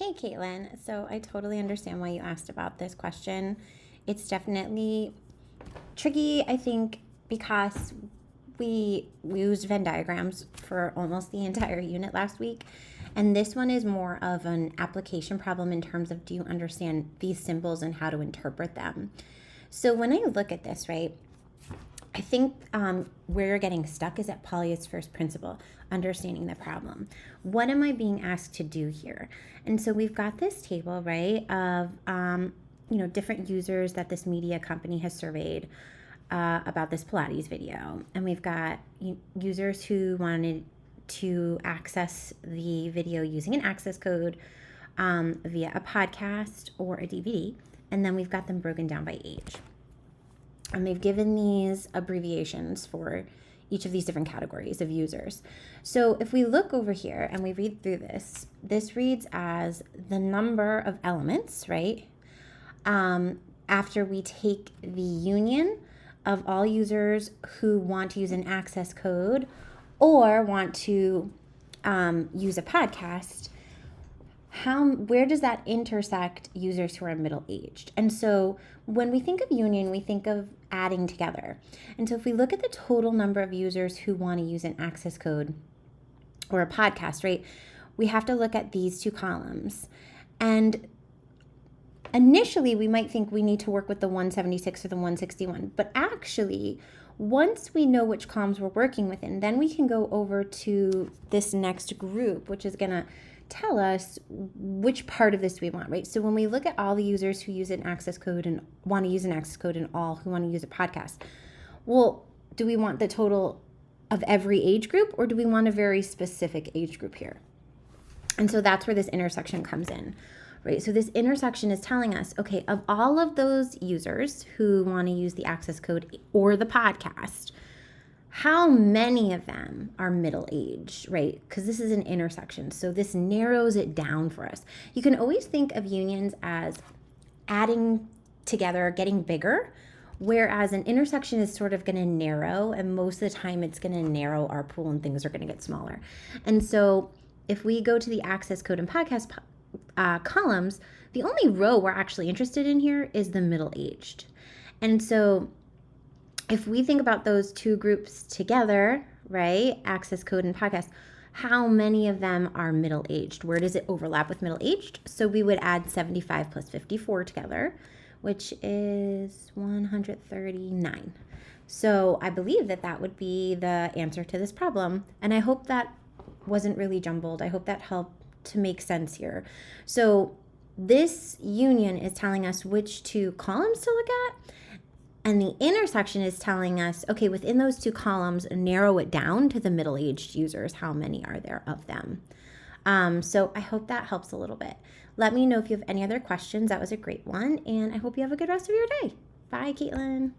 Hey, Caitlin. So I totally understand why you asked about this question. It's definitely tricky, I think, because we used Venn diagrams for almost the entire unit last week. And this one is more of an application problem in terms of, do you understand these symbols and how to interpret them? So when I look at this, right, I think where you're getting stuck is at Polly's first principle, understanding the problem. What am I being asked to do here? And so we've got this table, right, of different users that this media company has surveyed about this Pilates video. And we've got users who wanted to access the video using an access code via a podcast or a DVD. And then we've got them broken down by age. And they've given these abbreviations for each of these different categories of users. So if we look over here and we read through this, this reads as the number of elements, right? After we take the union of all users who want to use an access code or want to use a podcast, where does that intersect users who are middle-aged? And so when we think of union, we think of adding together. And so if we look at the total number of users who want to use an access code or a podcast, right, we have to look at these two columns. And initially, we might think we need to work with the 176 or the 161, but actually, once we know which columns we're working within, then we can go over to this next group, which is going to tell us which part of this we want, right? So when we look at all the users who use an access code and want to use an access code and all who want to use a podcast, well, do we want the total of every age group or do we want a very specific age group here? And so that's where this intersection comes in, right? So this intersection is telling us, okay, of all of those users who want to use the access code or the podcast, how many of them are middle-aged, right? Because this is an intersection. So this narrows it down for us. You can always think of unions as adding together, getting bigger, whereas an intersection is sort of going to narrow, and most of the time it's going to narrow our pool and things are going to get smaller. And so if we go to the access code and podcast columns, the only row we're actually interested in here is the middle-aged. And so if we think about those two groups together, right, access code and podcast, how many of them are middle-aged? Where does it overlap with middle-aged? So we would add 75 plus 54 together, which is 139. So I believe that that would be the answer to this problem. And I hope that wasn't really jumbled. I hope that helped to make sense here. So this union is telling us which two columns to look at. And the intersection is telling us, okay, within those two columns, narrow it down to the middle-aged users. How many are there of them? So I hope that helps a little bit. Let me know if you have any other questions. That was a great one. And I hope you have a good rest of your day. Bye, Caitlin.